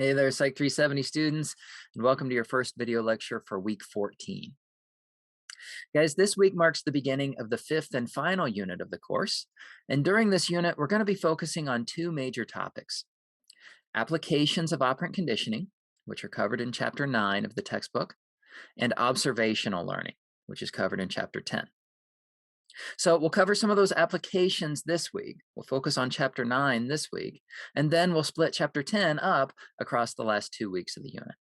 Hey there, Psych 370 students, and welcome to your first video lecture for week 14. Guys, this week marks the beginning of the fifth and final unit of the course, and during this unit, we're going to be focusing on two major topics: applications of operant conditioning, which are covered in Chapter 9 of the textbook, and observational learning, which is covered in Chapter 10. So we'll cover some of those applications this week. We'll focus on Chapter 9 this week, and then we'll split Chapter 10 up across the last 2 weeks of the unit.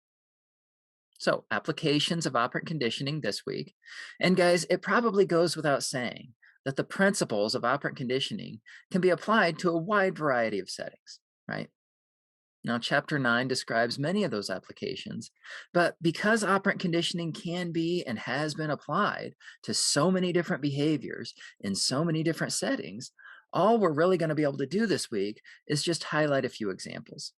So applications of operant conditioning this week. And guys, it probably goes without saying that the principles of operant conditioning can be applied to a wide variety of settings, right? Now, Chapter 9 describes many of those applications, but because operant conditioning can be and has been applied to so many different behaviors in so many different settings, all we're really going to be able to do this week is just highlight a few examples.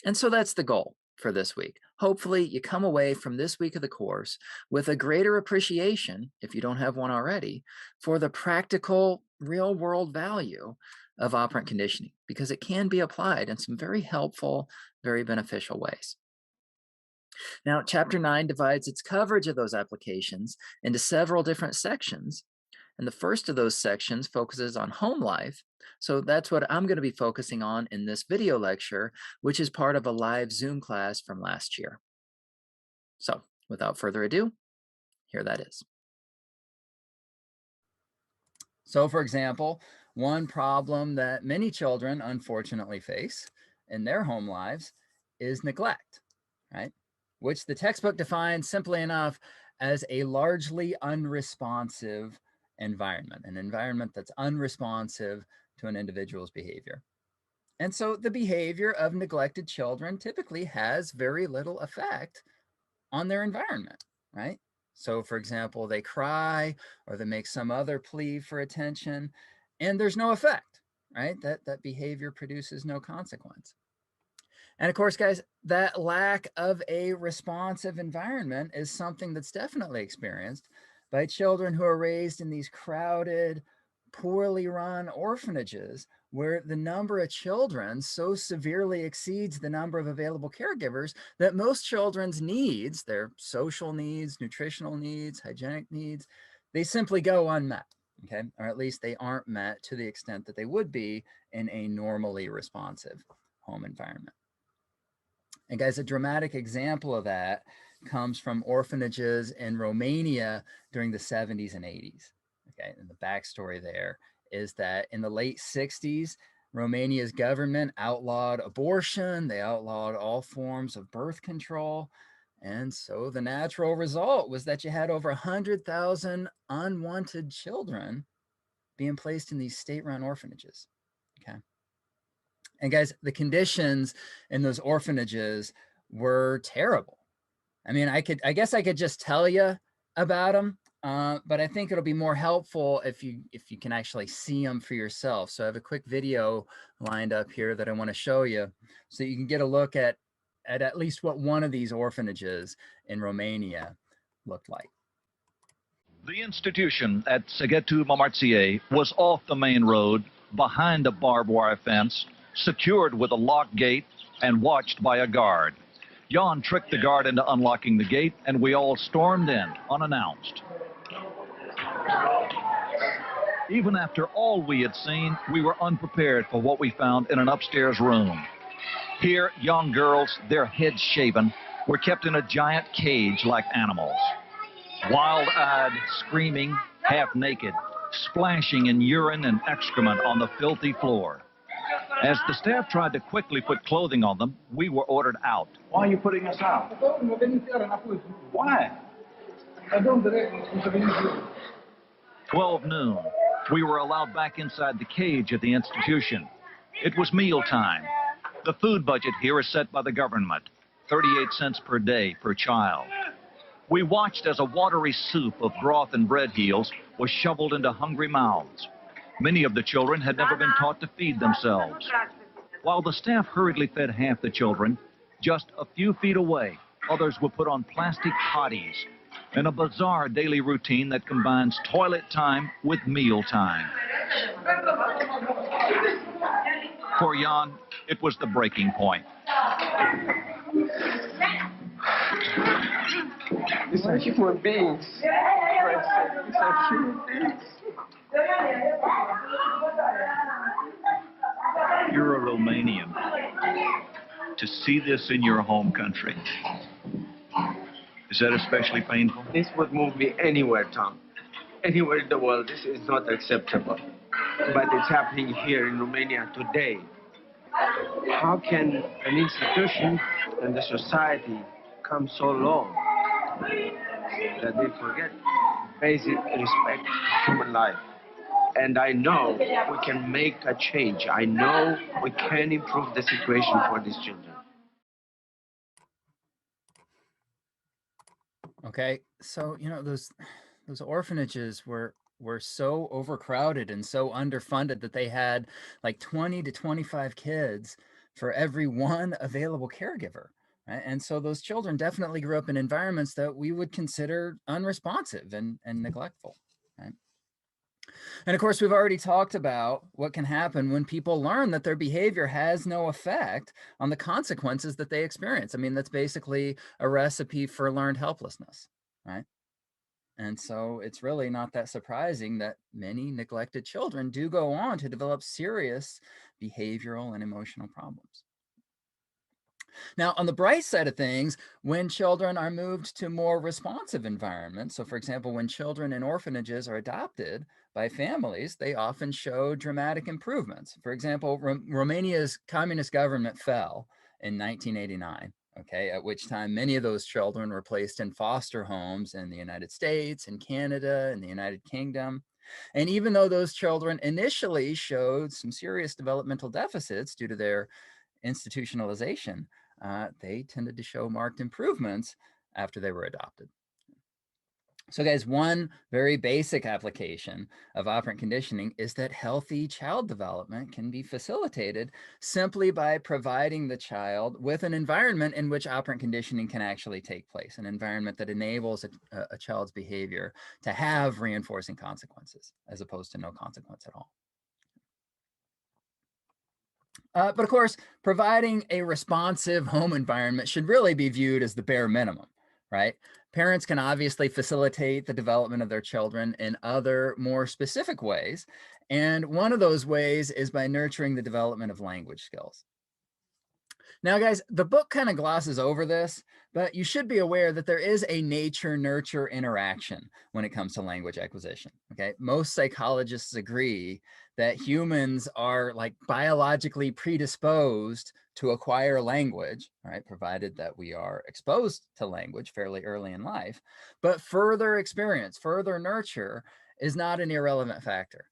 And so that's the goal for this week. Hopefully you come away from this week of the course with a greater appreciation, if you don't have one already, for the practical real world value of operant conditioning, because it can be applied in some very helpful, very beneficial ways. Now, Chapter 9 divides its coverage of those applications into several different sections. And the first of those sections focuses on home life. So that's what I'm going to be focusing on in this video lecture, which is part of a live Zoom class from last year. So without further ado, here that is. So for example, one problem that many children unfortunately face in their home lives is neglect, right? Which the textbook defines simply enough as a largely unresponsive environment, an environment that's unresponsive to an individual's behavior. And so the behavior of neglected children typically has very little effect on their environment, right? So for example, they cry or they make some other plea for attention and there's no effect, right? That behavior produces no consequence. And of course, guys, that lack of a responsive environment is something that's definitely experienced by children who are raised in these crowded, poorly run orphanages where the number of children so severely exceeds the number of available caregivers that most children's needs, their social needs, nutritional needs, hygienic needs, they simply go unmet, okay? Or at least they aren't met to the extent that they would be in a normally responsive home environment. And guys, a dramatic example of that comes from orphanages in Romania during the 70s and 80s. Okay, and the backstory there is that in the late 60s, Romania's government outlawed abortion. They outlawed all forms of birth control. And so the natural result was that you had over 100,000 unwanted children being placed in these state-run orphanages. Okay. And guys, the conditions in those orphanages were terrible. I mean, I guess I could just tell you about them, but I think it'll be more helpful if you can actually see them for yourself. So I have a quick video lined up here that I want to show you so you can get a look at least what one of these orphanages in Romania looked like. The institution at Sighetu Marmației was off the main road, behind a barbed wire fence, secured with a locked gate and watched by a guard. Jan tricked the guard into unlocking the gate, and we all stormed in, unannounced. Even after all we had seen, we were unprepared for what we found in an upstairs room. Here, young girls, their heads shaven, were kept in a giant cage like animals. Wild-eyed, screaming, half-naked, splashing in urine and excrement on the filthy floor. As the staff tried to quickly put clothing on them, we were ordered out. Why are you putting us out? Why? 12 noon. We were allowed back inside the cage at the institution. It was mealtime. The food budget here is set by the government, 38 cents per day per child. We watched as a watery soup of broth and bread heels was shoveled into hungry mouths. Many of the children had never been taught to feed themselves. While the staff hurriedly fed half the children, just a few feet away, others were put on plastic potties in a bizarre daily routine that combines toilet time with meal time. For Jan, it was the breaking point. These are human beings. These are human beings. You're a Romanian. To see this in your home country, is that especially painful? This would move me anywhere, Tom. Anywhere in the world, this is not acceptable. But it's happening here in Romania today. How can an institution and the society come so low that they forget basic respect for human life? And I know we can make a change. I know we can improve the situation for these children. Okay, so those orphanages were so overcrowded and so underfunded that they had like 20 to 25 kids for every one available caregiver, right? And so those children definitely grew up in environments that we would consider unresponsive and neglectful, right? And of course, we've already talked about what can happen when people learn that their behavior has no effect on the consequences that they experience. I mean, that's basically a recipe for learned helplessness, right? And so it's really not that surprising that many neglected children do go on to develop serious behavioral and emotional problems. Now, on the bright side of things, when children are moved to more responsive environments, so for example, when children in orphanages are adopted by families, they often show dramatic improvements. For example, Romania's communist government fell in 1989. Okay, at which time many of those children were placed in foster homes in the United States, in Canada, in the United Kingdom. And even though those children initially showed some serious developmental deficits due to their institutionalization, they tended to show marked improvements after they were adopted. So guys, one very basic application of operant conditioning is that healthy child development can be facilitated simply by providing the child with an environment in which operant conditioning can actually take place, an environment that enables a child's behavior to have reinforcing consequences as opposed to no consequence at all. But of course, providing a responsive home environment should really be viewed as the bare minimum, right? Parents can obviously facilitate the development of their children in other more specific ways. And one of those ways is by nurturing the development of language skills. Now, guys, the book kind of glosses over this, but you should be aware that there is a nature-nurture interaction when it comes to language acquisition, okay? Most psychologists agree that humans are like biologically predisposed to acquire language, right? Provided that we are exposed to language fairly early in life, but further experience, further nurture is not an irrelevant factor.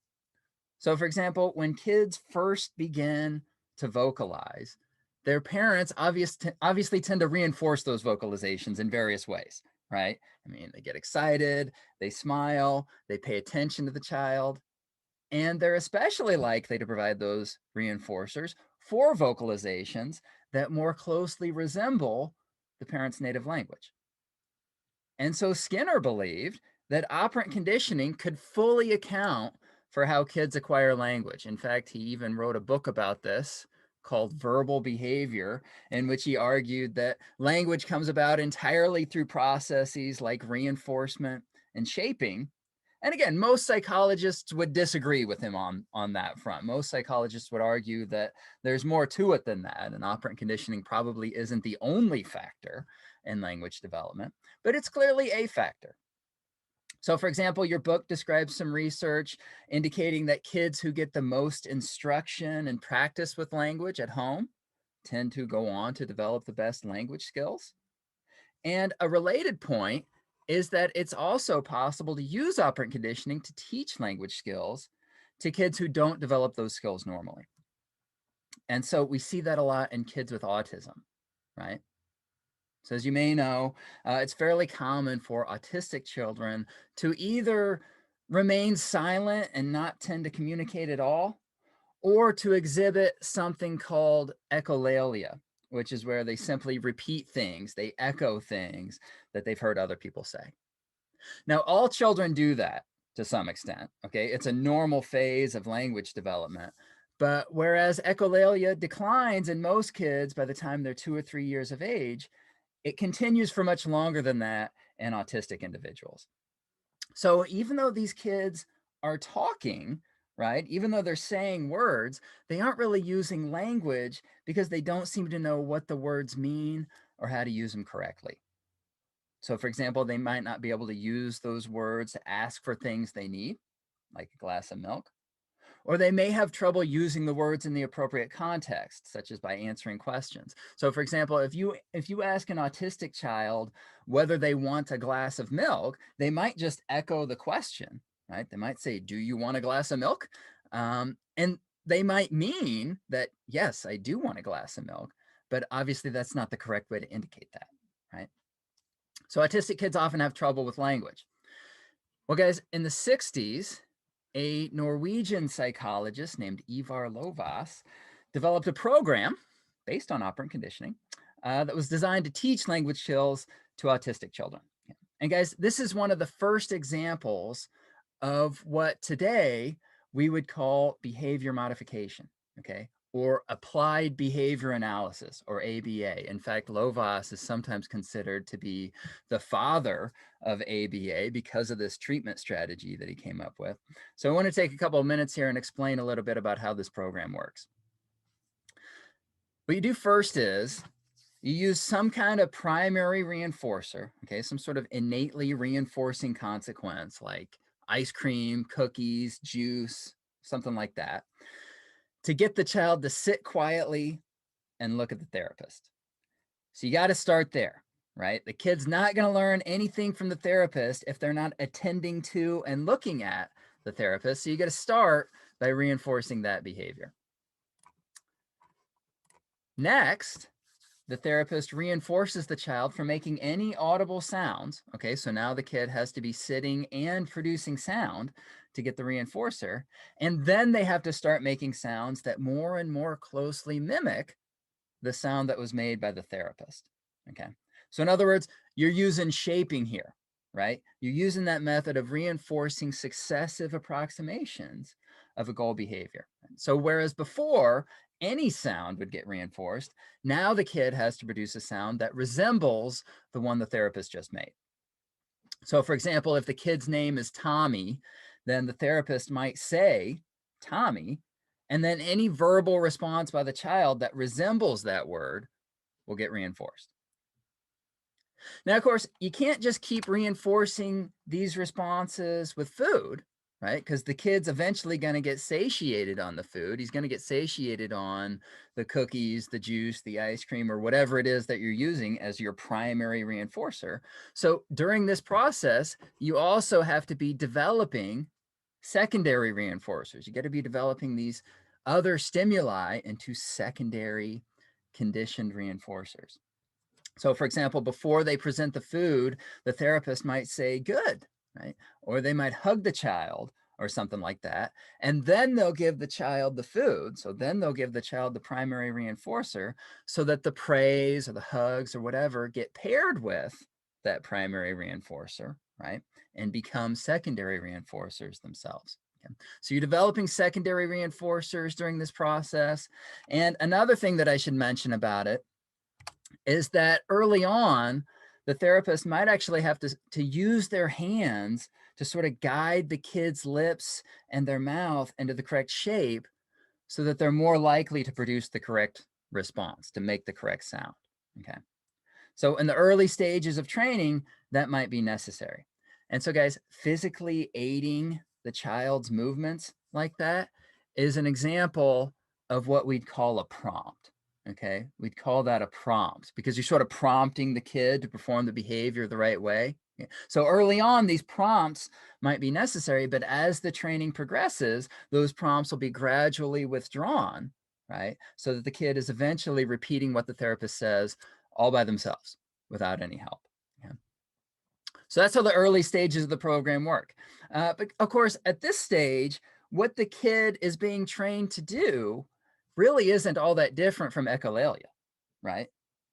So for example, when kids first begin to vocalize, their parents obviously tend to reinforce those vocalizations in various ways, right? I mean, they get excited, they smile, they pay attention to the child, and they're especially likely to provide those reinforcers for vocalizations that more closely resemble the parent's native language. And so Skinner believed that operant conditioning could fully account for how kids acquire language. In fact, he even wrote a book about this called Verbal Behavior, in which he argued that language comes about entirely through processes like reinforcement and shaping. And again, most psychologists would disagree with him on that front. Most psychologists would argue that there's more to it than that, and operant conditioning probably isn't the only factor in language development, but it's clearly a factor. So for example, your book describes some research indicating that kids who get the most instruction and practice with language at home tend to go on to develop the best language skills. And a related point is that it's also possible to use operant conditioning to teach language skills to kids who don't develop those skills normally. And so we see that a lot in kids with autism, right? So as you may know, it's fairly common for autistic children to either remain silent and not tend to communicate at all, or to exhibit something called echolalia, which is where they simply repeat things, they echo things that they've heard other people say. Now, all children do that to some extent, okay? It's a normal phase of language development, But whereas echolalia declines in most kids by the time they're 2 or 3 years of age, it continues for much longer than that in autistic individuals. So even though these kids are talking, right, even though they're saying words, they aren't really using language because they don't seem to know what the words mean or how to use them correctly. So for example, they might not be able to use those words to ask for things they need, like a glass of milk, or they may have trouble using the words in the appropriate context, such as by answering questions. So for example, if you ask an autistic child whether they want a glass of milk, they might just echo the question, right? They might say, do you want a glass of milk? And they might mean that, yes, I do want a glass of milk, but obviously that's not the correct way to indicate that, right? So autistic kids often have trouble with language. Well, guys, in the 60s, a Norwegian psychologist named Ivar Lovaas developed a program based on operant conditioning that was designed to teach language skills to autistic children. And guys, this is one of the first examples of what today we would call behavior modification, okay? Or applied behavior analysis, or ABA. In fact, Lovaas is sometimes considered to be the father of ABA because of this treatment strategy that he came up with. So I want to take a couple of minutes here and explain a little bit about how this program works. What you do first is you use some kind of primary reinforcer, okay, some sort of innately reinforcing consequence like ice cream, cookies, juice, something like that, to get the child to sit quietly and look at the therapist. So you got to start there, right? The kid's not going to learn anything from the therapist if they're not attending to and looking at the therapist. So you got to start by reinforcing that behavior. Next, the therapist reinforces the child for making any audible sounds. Okay, so now the kid has to be sitting and producing sound to get the reinforcer. And then they have to start making sounds that more and more closely mimic the sound that was made by the therapist. Okay, so in other words, you're using shaping here, right? You're using that method of reinforcing successive approximations of a goal behavior. So whereas before, any sound would get reinforced, now the kid has to produce a sound that resembles the one the therapist just made. So for example, if the kid's name is Tommy, then the therapist might say Tommy, and then any verbal response by the child that resembles that word will get reinforced. Now, of course, you can't just keep reinforcing these responses with food, right? Because the kid's eventually going to get satiated on the food. He's going to get satiated on the cookies, the juice, the ice cream, or whatever it is that you're using as your primary reinforcer. So during this process, you also have to be developing secondary reinforcers. You got to be developing these other stimuli into secondary conditioned reinforcers. So for example, before they present the food, the therapist might say, good, right? Or they might hug the child or something like that. And then they'll give the child the food. So then they'll give the child the primary reinforcer so that the praise or the hugs or whatever get paired with that primary reinforcer, right? And become secondary reinforcers themselves. Okay. So you're developing secondary reinforcers during this process. And another thing that I should mention about it is that early on, the therapist might actually have to use their hands to sort of guide the kid's lips and their mouth into the correct shape so that they're more likely to produce the correct response, to make the correct sound, okay? So in the early stages of training, that might be necessary. And so guys, physically aiding the child's movements like that is an example of what we'd call a prompt. Okay, we'd call that a prompt because you're sort of prompting the kid to perform the behavior the right way. So early on, these prompts might be necessary, but as the training progresses, those prompts will be gradually withdrawn, right? So that the kid is eventually repeating what the therapist says all by themselves without any help. Okay? So that's how the early stages of the program work. But of course, at this stage, what the kid is being trained to do really isn't all that different from echolalia, right?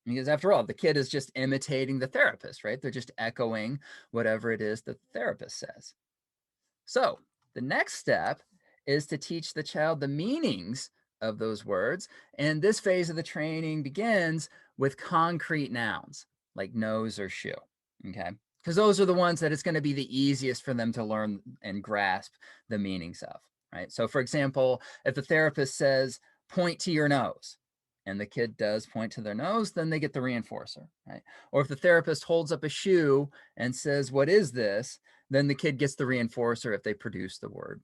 Because after all, the kid is just imitating the therapist, right? They're just echoing whatever it is that the therapist says. So the next step is to teach the child the meanings of those words. And this phase of the training begins with concrete nouns like nose or shoe, okay? Because those are the ones that it's going to be the easiest for them to learn and grasp the meanings of, right? So for example, if the therapist says, point to your nose, and the kid does point to their nose, then they get the reinforcer, right? Or if the therapist holds up a shoe and says, what is this? Then the kid gets the reinforcer if they produce the word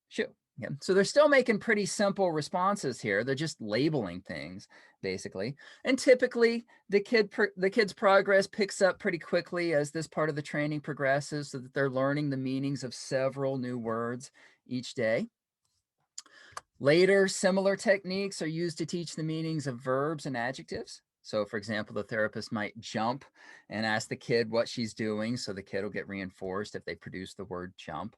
shoe. Yeah. So they're still making pretty simple responses here. They're just labeling things, basically. And typically, the kid's progress picks up pretty quickly as this part of the training progresses, so that they're learning the meanings of several new words each day. Later, similar techniques are used to teach the meanings of verbs and adjectives. So for example, the therapist might jump and ask the kid what she's doing, so the kid will get reinforced if they produce the word jump.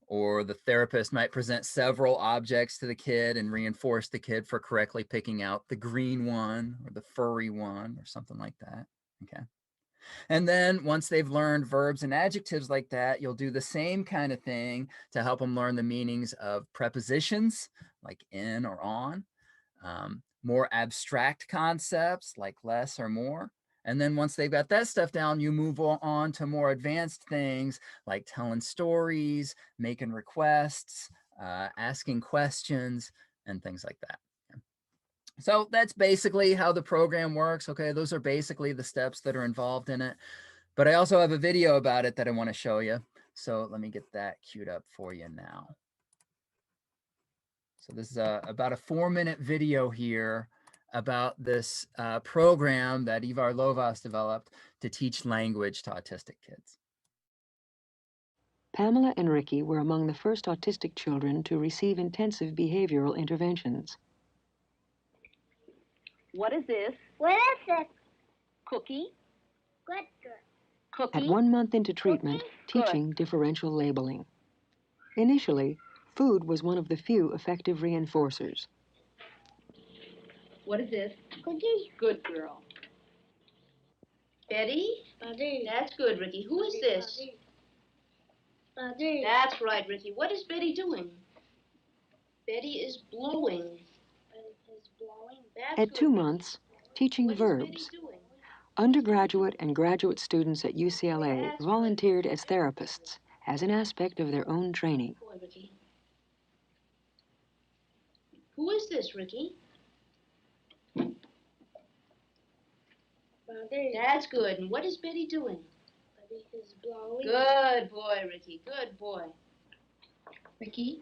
Or the therapist might present several objects to the kid and reinforce the kid for correctly picking out the green one or the furry one or something like that, okay? And then once they've learned verbs and adjectives like that, you'll do the same kind of thing to help them learn the meanings of prepositions like in or on, more abstract concepts like less or more. And then once they've got that stuff down, you move on to more advanced things like telling stories, making requests, asking questions, and things like that. So that's basically how the program works. Okay, those are basically the steps that are involved in it. But I also have a video about it that I want to show you. So let me get that queued up for you now. So this is about a 4-minute video here about this program that Ivar Lovaas developed to teach language to autistic kids. Pamela and Ricky were among the first autistic children to receive intensive behavioral interventions. What is this? What is it? Cookie? Good girl. Cookie? At 1 month into treatment, teaching differential labeling. Initially, food was one of the few effective reinforcers. What is this? Cookie. Good girl. Betty? Daddy. That's good, Ricky. Who is this? Daddy. That's right, Ricky. What is Betty doing? Betty is blowing. Betty is blowing. That's At good, 2 Ricky. months, teaching What is verbs. Betty doing? Undergraduate and graduate students at UCLA That's volunteered as therapists as an aspect of their own training. Boy, Ricky. Who is this, Ricky? Daddy. That's good. And what is Betty doing? Betty is blowing. Good boy, Ricky. Good boy. Ricky,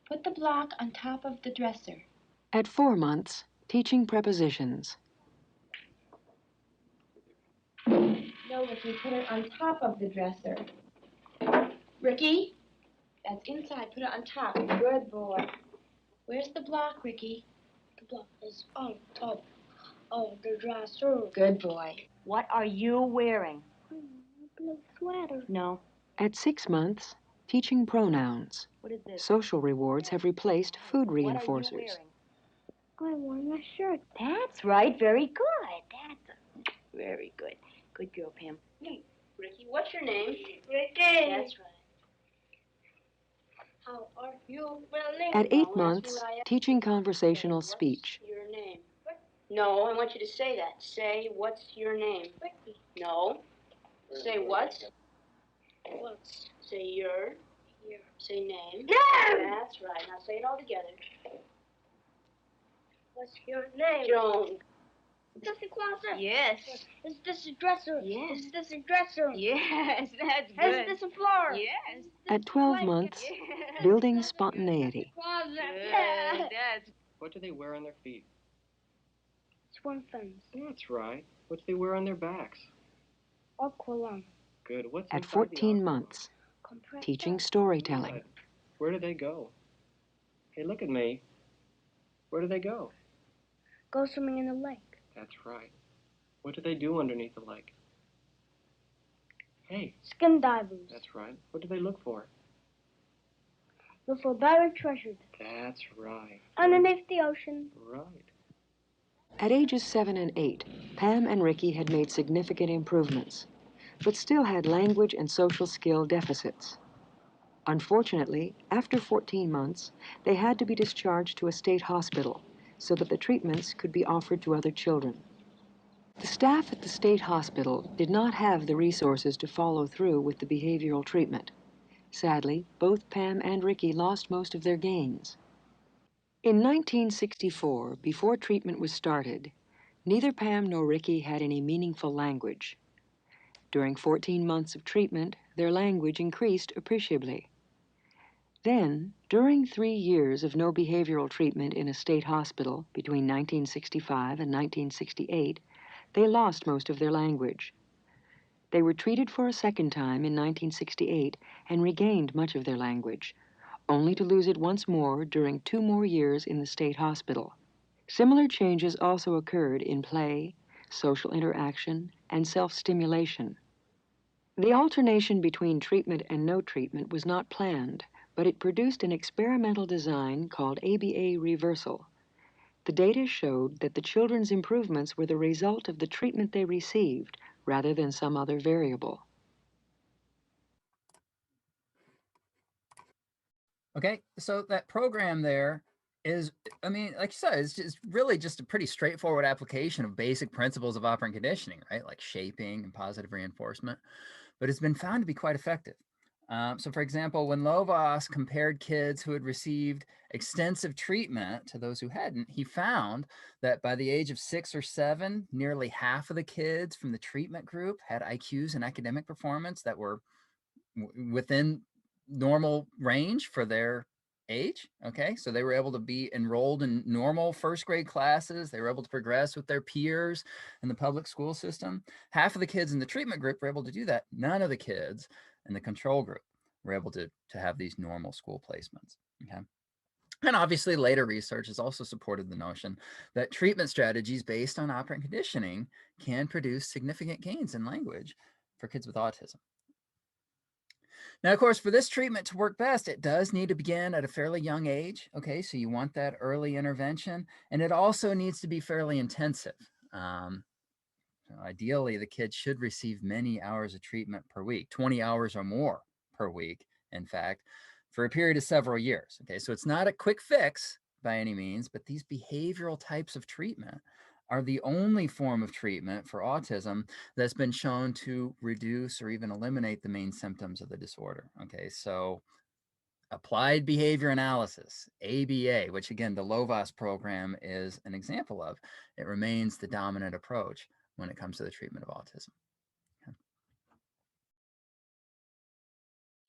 put the block on top of the dresser. At 4 months, teaching prepositions. No, Ricky, put it on top of the dresser. Ricky? That's inside. Put it on top. Good boy. Where's the block, Ricky? The block is on top of the dresser. Good boy. What are you wearing? Blue sweater. No. At 6 months, teaching pronouns. What is this? Social rewards have replaced food What are you reinforcers. wearing? I'm wearing a shirt. That's right. Very good. That's very good. Good girl, Pam. Hey, Ricky, what's your name? Ricky. That's right. How are you feeling? At 8 Well, that's months, what I- teaching conversational What's speech. your name? No, I want you to say that. Say, what's your name? Ricky. No. Say what? What's Say your. here? Say name. Name! That's right. Now say it all together. What's your name? Joan. Is this a closet? Yes. Is this a dresser? Yes. Is this a dresser? Yes, that's Is good. this a floor? Yes. At 12 months, Yes. building spontaneity. Closet. Good. That's What do they wear on their feet? Swim fins. That's right. What do they wear on their backs? Aqualung. Good. What's At inside the 14 aqua? months, Compressed teaching air. storytelling. Good. Where do they go? Hey, look at me. Where do they go? Go swimming in the lake. That's right. What do they do underneath the lake? Hey, Skin divers. that's right. What do they look for? Look for buried treasures That's right. underneath the ocean. Right. At ages 7 and 8, Pam and Ricky had made significant improvements, but still had language and social skill deficits. Unfortunately, after 14 months, they had to be discharged to a state hospital so that the treatments could be offered to other children. The staff at the state hospital did not have the resources to follow through with the behavioral treatment. Sadly, both Pam and Ricky lost most of their gains. In 1964, before treatment was started, neither Pam nor Ricky had any meaningful language. During 14 months of treatment, their language increased appreciably. Then, during 3 years of no behavioral treatment in a state hospital between 1965 and 1968, they lost most of their language. They were treated for a second time in 1968 and regained much of their language, only to lose it once more during 2 more years in the state hospital. Similar changes also occurred in play, social interaction, and self-stimulation. The alternation between treatment and no treatment was not planned, but it produced an experimental design called ABA reversal. The data showed that the children's improvements were the result of the treatment they received rather than some other variable. Okay, so that program there is, I mean, like you said, it's just really just a pretty straightforward application of basic principles of operant conditioning, right? Like shaping and positive reinforcement, but it's been found to be quite effective. So for example, when Lovaas compared kids who had received extensive treatment to those who hadn't, he found that by the age of 6 or 7, nearly half of the kids from the treatment group had IQs and academic performance that were within normal range for their age. Okay, so they were able to be enrolled in normal first grade classes. They were able to progress with their peers in the public school system. Half of the kids in the treatment group were able to do that. None of the kids in the control group were able to have these normal school placements. Okay. And obviously later research has also supported the notion that treatment strategies based on operant conditioning can produce significant gains in language for kids with autism. Now, of course, for this treatment to work best, it does need to begin at a fairly young age. Okay, so you want that early intervention, and it also needs to be fairly intensive. Ideally, the kid should receive many hours of treatment per week, 20 hours or more per week, in fact, for a period of several years. Okay, so it's not a quick fix by any means, but these behavioral types of treatment are the only form of treatment for autism that's been shown to reduce or even eliminate the main symptoms of the disorder. Okay, so applied behavior analysis, ABA, which again, the Lovaas program is an example of, it remains the dominant approach when it comes to the treatment of autism.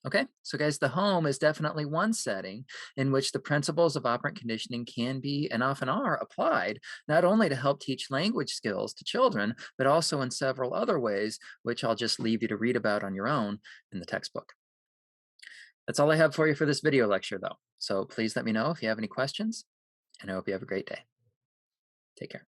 Okay, so guys, the home is definitely one setting in which the principles of operant conditioning can be and often are applied, not only to help teach language skills to children, but also in several other ways, which I'll just leave you to read about on your own in the textbook. That's all I have for you for this video lecture, though. So please let me know if you have any questions, and I hope you have a great day. Take care.